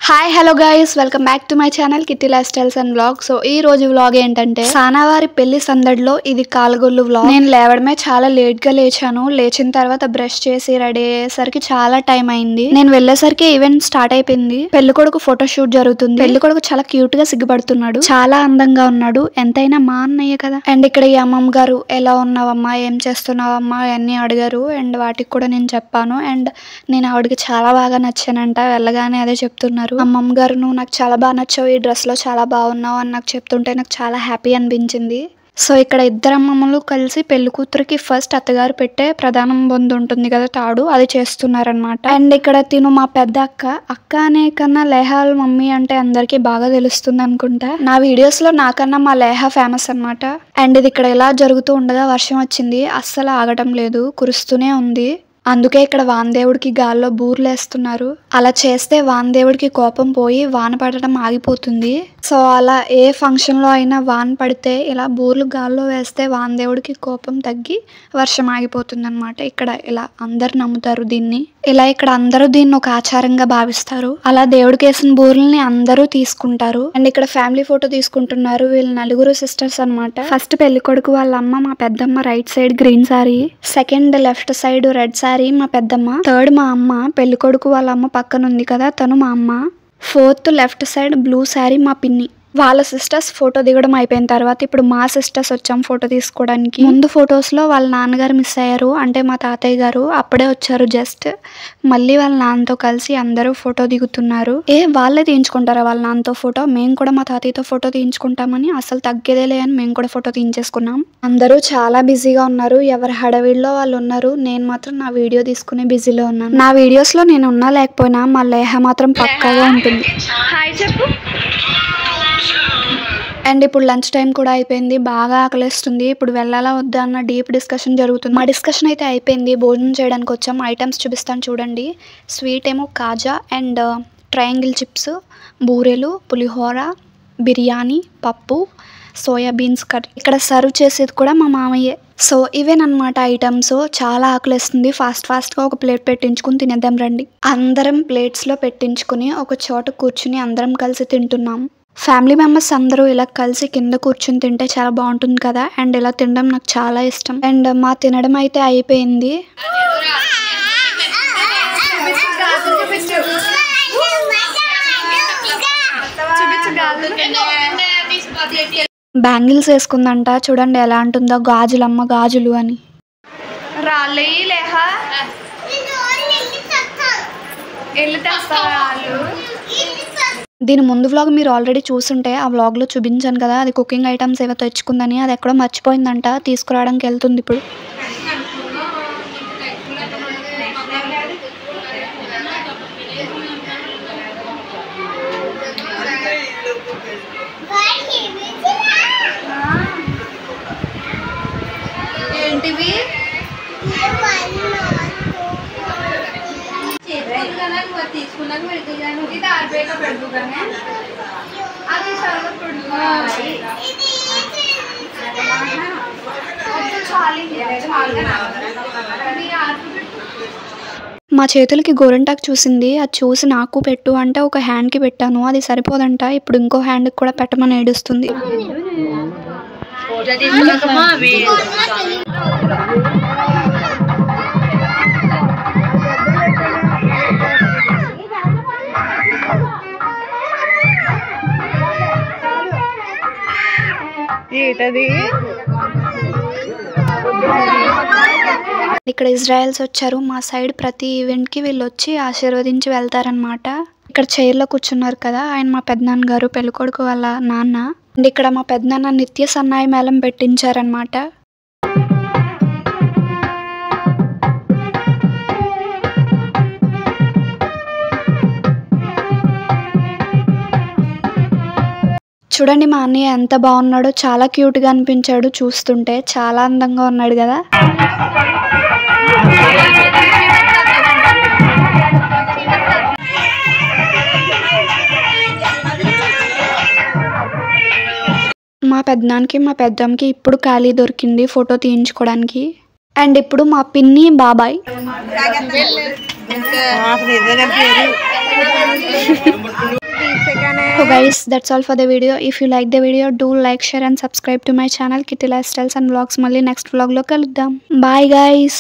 Hi hello guys, welcome back to my channel kitty lifestyles and vlog. So ఈ రోజు vlog ఏంటంటే సానావారి పెళ్లి సందడిలో ఇది కాలగొల్లు వ్లాగ్. నేను లేవడమే చాలా లేట్ గా లేచాను. లేచిన తర్వాత బ్రష్ చేసి రెడీ అయ్యేసరికి చాలా టైం అయింది. నేను వెళ్ళేసరికి ఈవెంట్ స్టార్ట్ అయిపోయింది. పెళ్లి కొడుకు ఫోటో షూట్ జరుగుతుంది. పెళ్లి కొడుకు చాలా క్యూట్ గా సిగ్గుపడుతున్నాడు, చాలా అందంగా ఉన్నాడు. ఎంతైనా మా అన్నయ్య కదా. అండ్ ఇక్కడ ఈ అమ్మమ్మ గారు ఎలా ఉన్నావమ్మా, ఏం చేస్తున్నావమ్మా అన్ని అడిగారు. అండ్ వాటికి కూడా నేను చెప్పాను. అండ్ నేను ఆవిడకి చాలా బాగా నచ్చానంట. వెళ్ళగానే అదే చెప్తున్నారు. అమ్మమ్మ గారు, నువ్వు నాకు చాలా బాగా నచ్చావు, ఈ డ్రెస్ లో చాలా బాగున్నావు అని నాకు చెప్తుంటే నాకు చాలా హ్యాపీ అనిపించింది. సో ఇక్కడ ఇద్దరు అమ్మమ్మలు కలిసి పెళ్లి కూతురికి ఫస్ట్ అత్తగారు పెట్టే ప్రధానం బొందు ఉంటుంది కదా, తాడు, అది చేస్తున్నారనమాట. అండ్ ఇక్కడ తిను మా పెద్ద అక్క అనే కన్నా లేహాల మమ్మీ అంటే అందరికి బాగా తెలుస్తుంది అనుకుంటా. నా వీడియోస్ లో నాకన్నా మా లేహా ఫేమస్ అనమాట. అండ్ ఇది ఇక్కడ ఇలా జరుగుతూ ఉండగా వర్షం వచ్చింది. అస్సలు ఆగటం లేదు, కురుస్తూనే ఉంది. అందుకే ఇక్కడ వానదేవుడికి గాల్లో బూర్లు వేస్తున్నారు. అలా చేస్తే వానదేవుడికి కోపం పోయి వాన పడటం ఆగిపోతుంది. సో అలా ఏ ఫంక్షన్ లో అయినా వాన పడితే ఇలా బూర్లు గాల్లో వేస్తే వానదేవుడికి కోపం తగ్గి వర్షం ఆగిపోతుంది అనమాట. ఇక్కడ ఇలా అందరు నమ్ముతారు దీన్ని. ఇలా ఇక్కడ అందరూ దీన్ని ఒక ఆచారంగా భావిస్తారు. అలా దేవుడికి వేసిన బూర్లని అందరూ తీసుకుంటారు. అండ్ ఇక్కడ ఫ్యామిలీ ఫోటో తీసుకుంటున్నారు. వీళ్ళు నలుగురు సిస్టర్స్ అనమాట. ఫస్ట్ పెళ్లి కొడుకు వాళ్ళ అమ్మ, మా పెద్దమ్మ right side green sorry, second left side red sorry మా పెద్దమ్మ, థర్డ్ మా అమ్మ, పెళ్లి కొడుకు వాళ్ళ అమ్మ పక్కన ఉంది కదా తను మా అమ్మ, fourth left side blue sari మా పిన్ని. వాళ్ళ సిస్టర్స్ ఫోటో దిగడం అయిపోయిన తర్వాత ఇప్పుడు మా సిస్టర్స్ వచ్చాం ఫోటో తీసుకోవడానికి. ముందు ఫొటోస్ లో వాళ్ళ నాన్నగారు మిస్ అయ్యారు, అంటే మా తాతయ్య గారు అప్పుడే వచ్చారు జస్ట్. మళ్ళీ వాళ్ళ నాన్నతో కలిసి అందరూ ఫోటో దిగుతున్నారు. వాళ్ళే తీయించుకుంటారా వాళ్ళ నాన్నతో ఫోటో? మేము కూడా మా తాతయ్యతో ఫోటో తీయించుకుంటామని అసలు తగ్గేదేలే అని మేము కూడా ఫోటో తీయించేసుకున్నాం. అందరూ చాలా బిజీగా ఉన్నారు, ఎవరి హడావిడిలో వాళ్ళు ఉన్నారు. నేను మాత్రం నా వీడియో తీసుకునే బిజీలో ఉన్నాను. నా వీడియోస్ లో నేను ఉన్నా లేకపోయినా మా లేహ మాత్రం పక్కాగా ఉంటుంది. హాయ్ చెప్పు. అండ్ ఇప్పుడు లంచ్ టైం కూడా అయిపోయింది, బాగా ఆకలిస్తుంది. ఇప్పుడు వెళ్ళాలా వద్దా అన్న డీప్ డిస్కషన్ జరుగుతుంది. మా డిస్కషన్ అయితే అయిపోయింది, భోజనం చేయడానికి వచ్చాం. ఐటమ్స్ చూపిస్తాను చూడండి. స్వీట్ ఏమో కాజా అండ్ ట్రయాంగిల్ చిప్స్, బూరెలు, పులిహోర, బిర్యానీ, పప్పు, సోయాబీన్స్ కర్రీ. ఇక్కడ సర్వ్ చేసేది కూడా మా మామయ్యే. So ఇవేనమాట items. చాలా ఆకలిస్తుంది. ఫాస్ట్గా ఒక ప్లేట్ పెట్టించుకుని తినేద్దాం రండి. అందరం ప్లేట్స్లో పెట్టించుకుని ఒక చోట కూర్చుని అందరం కలిసి తింటున్నాం. ఫ్యామిలీ మెంబర్స్ అందరూ ఇలా కలిసి కింద కూర్చుని తింటే చాలా బాగుంటుంది కదా. అండ్ ఇలా తినడం నాకు చాలా ఇష్టం. అండ్ మా తినడం అయితే అయిపోయింది. బ్యాంగిల్స్ వేసుకుందంట, చూడండి ఎలా ఉంటుందో. గాజులమ్మ గాజులు అని దీని ముందు వ్లాగ్ మీరు ఆల్రెడీ చూసుంటే ఆ వ్లాగ్లో చూపించాను కదా, అది కుకింగ్ ఐటమ్స్ ఏవో తెచ్చుకుందని. అది ఎక్కడో మర్చిపోయిందంట, తీసుకురావడానికి వెళ్తుంది ఇప్పుడు. ఏంటివి? మా చేతులకి గోరింటాకు చూసింది, అది చూసి నాకు పెట్టు అంటే ఒక హ్యాండ్కి పెట్టాను, అది సరిపోదంట. ఇప్పుడు ఇంకో హ్యాండ్కి కూడా పెట్టమని ఏడుస్తుంది. ఇక్కడ ఇజ్రాయెల్స్ వచ్చారు. మా సైడ్ ప్రతి ఈవెంట్ కి వీళ్ళు వచ్చి ఆశీర్వదించి వెళ్తారనమాట. ఇక్కడ చైర్ లో కూర్చున్నారు కదా, ఆయన మా పెద్దనాన్న గారు, పెళ్ళికొడుకు వాళ్ళ నాన్న. అండ్ ఇక్కడ మా పెద్దనాన్న నిత్య సన్నాయి మేళం పెట్టించారనమాట. చూడండి మా అన్నయ్య ఎంత బాగున్నాడో, చాలా క్యూట్ గా అనిపించాడు చూస్తుంటే. చాలా అందంగా ఉన్నాడు కదా. మా పెద్దనాన్నకి మా పెద్దమ్మకి ఇప్పుడు ఖాళీ దొరికింది ఫోటో తీయించుకోవడానికి. అండ్ ఇప్పుడు మా పిన్ని బాబాయ్ guys that's all for the video. If you like the video do like, share and subscribe to my channel kitty lifestyles and vlogs. మళ్ళీ నెక్స్ట్ వ్లాగ్ లో కలుద్దాం. Bye guys.